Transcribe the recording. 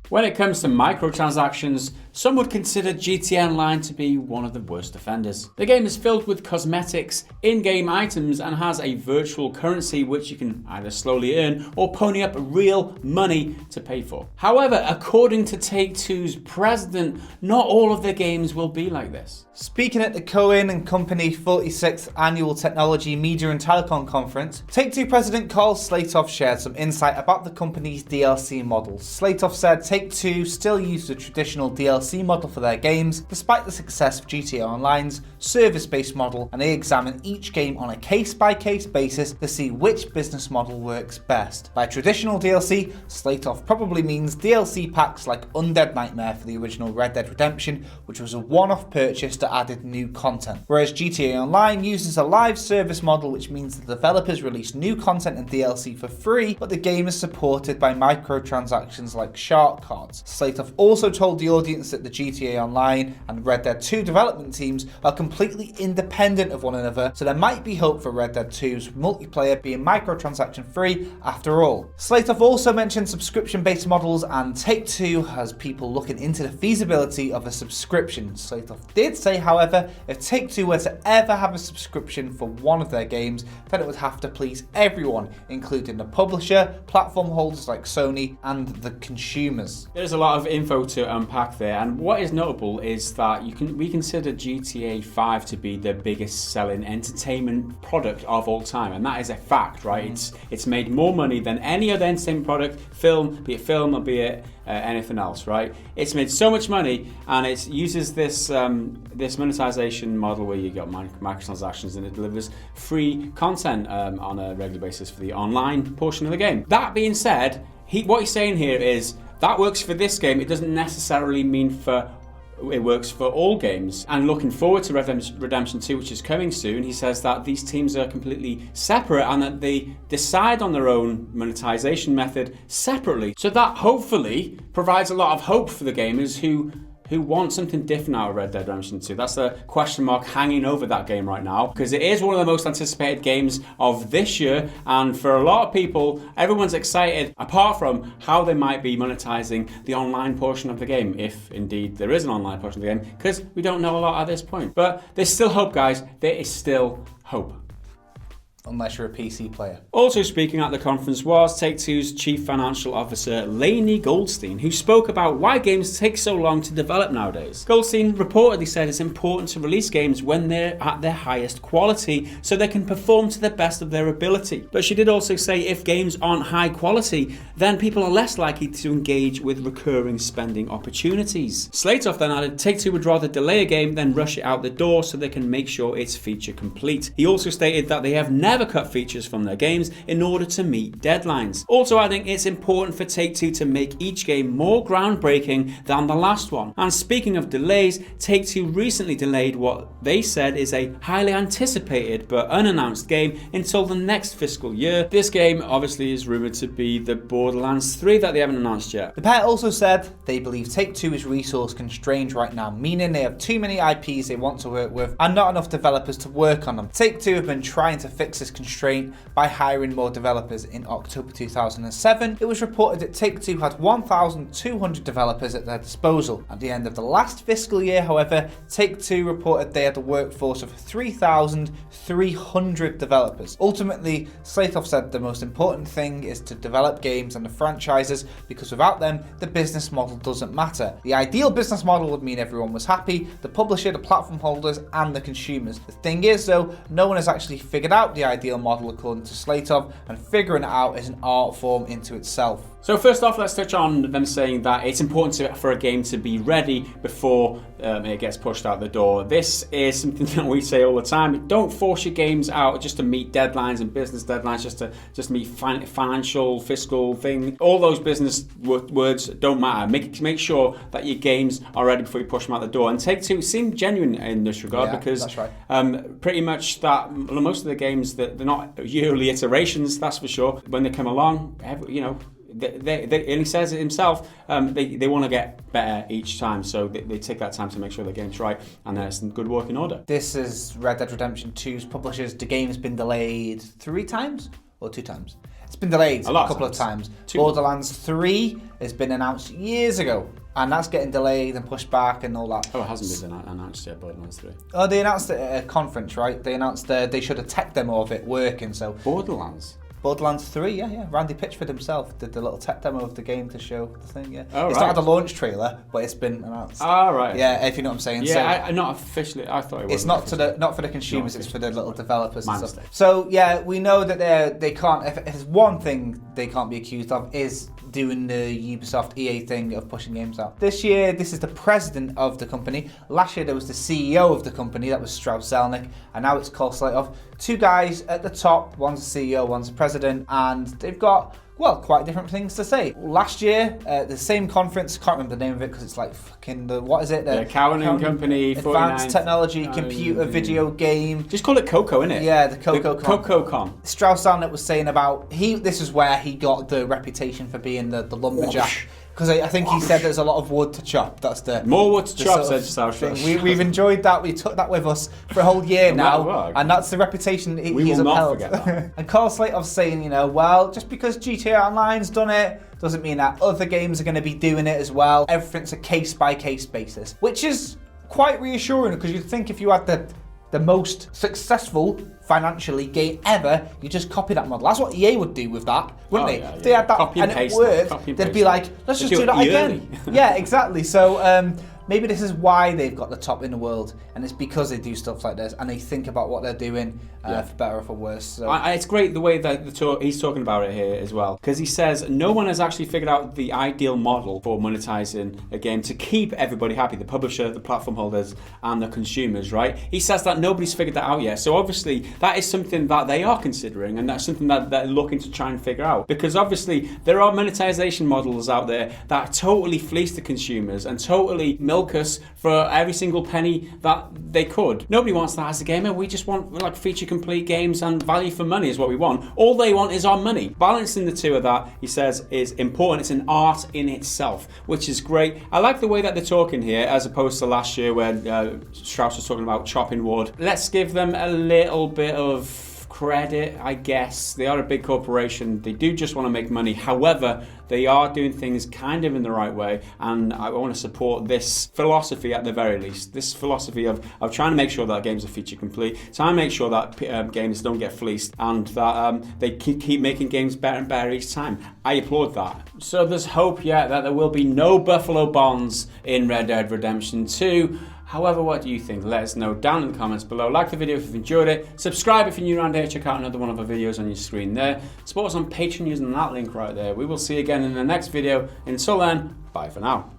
When it comes to microtransactions, some would consider GTA Online to be one of the worst offenders. The game is filled with cosmetics, in-game items, and has a virtual currency which you can either slowly earn or pony up real money to pay for. However, according to Take-Two's president, not all of their games will be like this. Speaking at the Cohen and Company 46th Annual Technology, Media and Telecom Conference, Take-Two President Karl Slatoff shared some insight about the company's DLC models. Slatoff said Take-Two still use the traditional DLC model for their games, despite the success of GTA Online's service-based model, and they examine each game on a case-by-case basis to see which business model works best. By traditional DLC, Slatoff probably means DLC packs like Undead Nightmare for the original Red Dead Redemption, which was a one-off purchase that added new content. Whereas GTA Online uses a live service model, which means the developers release new content and DLC for free, but the game is supported by microtransactions like shark cards. Slatoff also told the audience that the GTA Online and Red Dead 2 development teams are completely independent of one another, so there might be hope for Red Dead 2's multiplayer being microtransaction free after all. Slatoff also mentioned subscription-based models, and Take-Two has people looking into the feasibility of a subscription. Slatoff did say, however, if Take-Two were to ever have a subscription for one of their games, then it would have to please everyone, including the publisher, platform holders like Sony, and the consumers. There's a lot of info to unpack there, and what is notable is that we consider GTA 5 to be the biggest selling entertainment product of all time, and that is a fact, right? It's made more money than any other entertainment product, be it film or be it anything else, right? It's made so much money, and it uses this this monetization model where you got microtransactions, and it delivers free content on a regular basis for the online portion of the game. That being said, what he's saying here is that works for this game. It doesn't necessarily mean it works for all games. And looking forward to Red Dead Redemption 2, which is coming soon, he says that these teams are completely separate and that they decide on their own monetization method separately. So that hopefully provides a lot of hope for the gamers who want something different out of Red Dead Redemption 2. That's the question mark hanging over that game right now, because it is one of the most anticipated games of this year, and for a lot of people, everyone's excited, apart from how they might be monetizing the online portion of the game, if indeed there is an online portion of the game, because we don't know a lot at this point. But there's still hope, guys. There is still hope. Unless you're a PC player. Also speaking at the conference was Take-Two's Chief Financial Officer, Lainey Goldstein, who spoke about why games take so long to develop nowadays. Goldstein reportedly said it's important to release games when they're at their highest quality so they can perform to the best of their ability. But she did also say if games aren't high quality, then people are less likely to engage with recurring spending opportunities. Slatoff then added Take-Two would rather delay a game than rush it out the door so they can make sure it's feature complete. He also stated that they have never cut features from their games in order to meet deadlines. Also adding it's important for Take-Two to make each game more groundbreaking than the last one. And speaking of delays, Take-Two recently delayed what they said is a highly anticipated but unannounced game until the next fiscal year. This game obviously is rumoured to be the Borderlands 3 that they haven't announced yet. The pair also said they believe Take-Two is resource constrained right now, meaning they have too many IPs they want to work with and not enough developers to work on them. Take-Two have been trying to fix this constraint by hiring more developers. In October 2007, it was reported that Take-Two had 1,200 developers at their disposal. At the end of the last fiscal year, however, Take-Two reported they had a workforce of 3,300 developers. Ultimately, Slatoff said the most important thing is to develop games and the franchises, because without them, the business model doesn't matter. The ideal business model would mean everyone was happy, the publisher, the platform holders, and the consumers. The thing is though, no one has actually figured out the ideal model according to Slatoff, and figuring it out is an art form into itself. So first off, let's touch on them saying that it's important for a game to be ready before it gets pushed out the door. This is something that we say all the time. Don't force your games out just to meet deadlines and business deadlines, just to meet financial, fiscal thing. All those business words don't matter. Make sure that your games are ready before you push them out the door. And Take-Two seem genuine in this regard, because that's right. Pretty much that most of the games that they're not yearly iterations, that's for sure. When they come along, and he says it himself, they want to get better each time, so they take that time to make sure the game's right and there's some good working order. This is Red Dead Redemption 2's publishers. The game's been delayed 3 times or 2 times. It's been delayed a couple of times. Two. Borderlands 3 has been announced years ago, and that's getting delayed and pushed back and all that. Oh, it hasn't been announced yet, Borderlands 3. Oh, they announced it at a conference, right? They announced they showed a tech demo of it working, so... Borderlands 3, yeah. Randy Pitchford himself did the little tech demo of the game to show the thing, yeah. Oh, it's not had a launch trailer, but it's been announced. Oh, right. Yeah, if you know what I'm saying. Yeah, not officially. I thought it was. It's not for the consumers, it's for the little developers and stuff. Mistake. So, yeah, we know that they can't, if there's one thing they can't be accused of is doing the Ubisoft EA thing of pushing games out. This year, this is the president of the company. Last year, there was the CEO of the company, that was Strauss Zelnick, and now it's Karl Slatoff. Two guys at the top, one's the CEO, one's the president, and they've got, well, quite different things to say. Last year, the same conference, can't remember the name of it because it's like fucking, what is it? The Cowan and Company, Advanced Technology, Computer, Video Game. Just call it Coco, innit? Yeah, the CocoCon. CocoCon. Strauss Zelnick was saying about, this is where he got the reputation for being the lumberjack. Because I think he said there's a lot of wood to chop. That's the more wood to chop, said Strauss. We've enjoyed that. We took that with us for a whole year now, and that's the reputation he's upheld. Not forget that. And Karl Slatoff's saying, well, just because GTA Online's done it doesn't mean that other games are going to be doing it as well. Everything's a case-by-case basis, which is quite reassuring because you'd think if you had the most successful financially game ever, you just copy that model. That's what EA would do with that, wouldn't they? Yeah, If they had that copy and it worked, they'd be like, let's just do that again. Yeah, exactly. So maybe this is why they've got the top in the world, and it's because they do stuff like this and they think about what they're doing for better or for worse. So. It's great the way that he's talking about it here as well, because he says no one has actually figured out the ideal model for monetizing a game to keep everybody happy, the publisher, the platform holders, and the consumers, right? He says that nobody's figured that out yet. So obviously that is something that they are considering, and that's something that they're looking to try and figure out, because obviously there are monetization models out there that totally fleece the consumers and totally milk us for every single penny that they could. Nobody wants that as a gamer. We just want like feature complete games, and value for money is what we want. All they want is our money. Balancing the two of that, he says, is important. It's an art in itself, which is great. I like the way that they're talking here as opposed to last year where Strauss was talking about chopping wood. Let's give them a little bit of credit, I guess. They are a big corporation. They do just want to make money. However, they are doing things kind of in the right way, and I want to support this philosophy at the very least. This philosophy of trying to make sure that games are feature complete, trying to make sure that games don't get fleeced, and that they keep making games better and better each time. I applaud that. So there's hope yet that there will be no Buffalo Bonds in Red Dead Redemption 2. However, what do you think? Let us know down in the comments below. Like the video if you've enjoyed it. Subscribe if you're new around here. Check out another one of our videos on your screen there. Support us on Patreon using that link right there. We will see you again in the next video. Until then, bye for now.